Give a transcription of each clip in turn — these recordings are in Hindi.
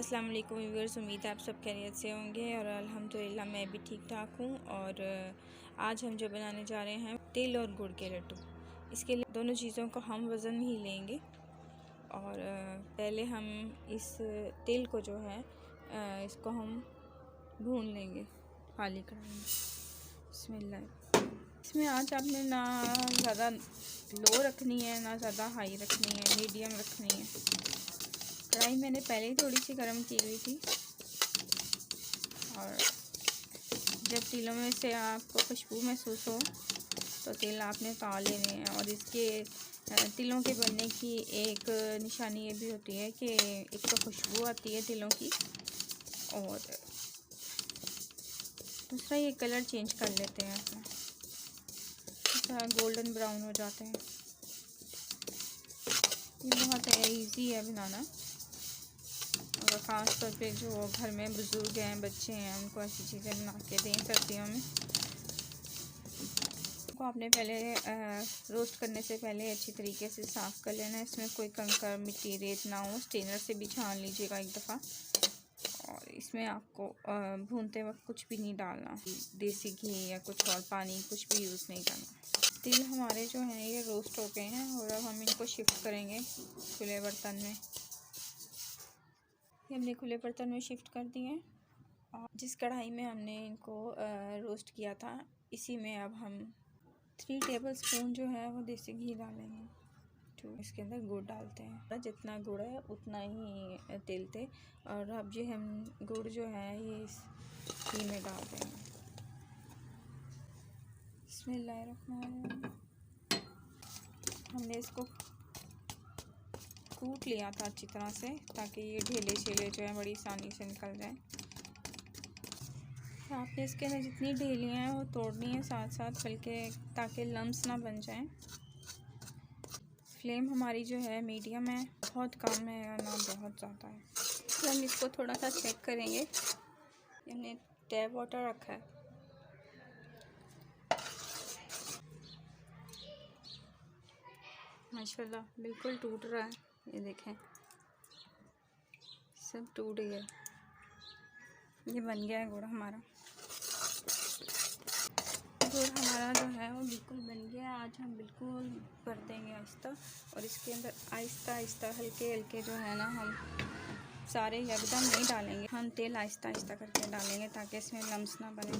अस्सलाम वालेकुम व्यूअर्स, उम्मीद है आप सब खैरियत से होंगे और अल्हम्दुलिल्लाह मैं भी ठीक ठाक हूँ। और आज हम जो बनाने जा रहे हैं तिल और गुड़ के लड्डू। इसके लिए दोनों चीज़ों को हम वज़न ही लेंगे। और पहले हम इस तिल को जो है इसको हम भून लेंगे काली कढ़ाई में। बिस्मिल्लाह। इसमें आँच आपने ना ज़्यादा लो रखनी है ना ज़्यादा हाई रखनी है, मीडियम रखनी है। कढ़ाई मैंने पहले ही थोड़ी सी गर्म की हुई थी। और जब तिलों में से आपको खुशबू महसूस हो तो तिल आपने उतार लेने हैं। और इसके तिलों के बनने की एक निशानी ये भी होती है कि एक तो खुशबू आती है तिलों की, और दूसरा ये कलर चेंज कर लेते हैं अपना, थोड़ा गोल्डन ब्राउन हो जाते हैं। ये बहुत इजी है बनाना, और ख़ास तौर पे जो घर में बुज़ुर्ग हैं, बच्चे हैं, उनको ऐसी चीज़ें बना के दें सर्दियों में। को आपने पहले रोस्ट करने से पहले अच्छी तरीके से साफ़ कर लेना है। इसमें कोई कंकड़ मिट्टी रेत ना हो, स्ट्रेनर से भी छान लीजिएगा एक दफ़ा। और इसमें आपको भूनते वक्त कुछ भी नहीं डालना, देसी घी या कुछ और पानी कुछ भी यूज़ नहीं करना। तिल हमारे जो हैं ये रोस्ट हो गए हैं और अब हम इनको शिफ्ट करेंगे खुले बर्तन में। हमने खुले बर्तन में शिफ्ट कर दिए हैं। और जिस कढ़ाई में हमने इनको रोस्ट किया था, इसी में अब हम 3 टेबलस्पून जो है वो देसी घी डालेंगे। तो इसके अंदर गुड़ डालते हैं, जितना गुड़ है उतना ही तिल थे। और अब ये हम गुड़ जो है ये इस घी में डाल देंगे। बिस्मिल्लाहिर्रहमानिर्रहीम। हमने इसको कूट लिया था अच्छी तरह से, ताकि ये ढेले शेले जो है बड़ी आसानी से निकल जाए। आपने इसके अंदर जितनी ढेलियाँ हैं वो तोड़नी है साथ साथ, बल्कि ताकि लम्स ना बन जाएं। फ्लेम हमारी जो है मीडियम है, बहुत कम है या ना बहुत ज़्यादा है। तो हम इसको थोड़ा सा चेक करेंगे। हमने टैप वाटर रखा है, माशाल्लाह बिल्कुल टूट रहा है। ये देखें, सब टूट गया। ये बन गया है गुड़ हमारा। गुड़ हमारा जो है वो बिल्कुल बन गया है। आज हम बिल्कुल भर देंगे आहिस्ता, और इसके अंदर आहिस्ता आहिस्ता हल्के हल्के जो है ना, हम सारे यकदम नहीं डालेंगे, हम तेल आहिस्ता आहिस्ता करके डालेंगे ताकि इसमें लम्स ना बने।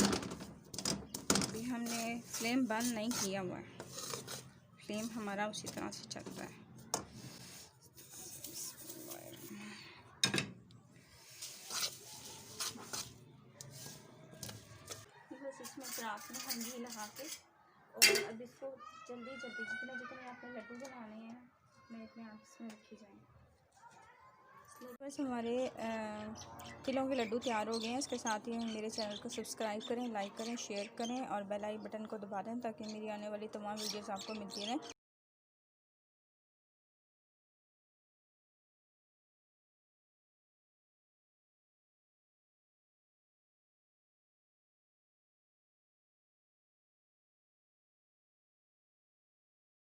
अभी हमने फ्लेम बंद नहीं किया हुआ है, फ्लेम हमारा उसी तरह से चल रहा है। बस इसमें रात में हम घी लगा के, और अब इसको जल्दी जल्दी जितने जितने आपने लड्डू बनाने हैं मैं इतने आप इसमें रखी जाएंगे। बस हमारे तिलों के लड्डू तैयार हो गए हैं। इसके साथ ही मेरे चैनल को सब्सक्राइब करें, लाइक करें, शेयर करें और बेल आई बटन को दबा दें ताकि मेरी आने वाली तमाम वीडियोस आपको मिलती रहें।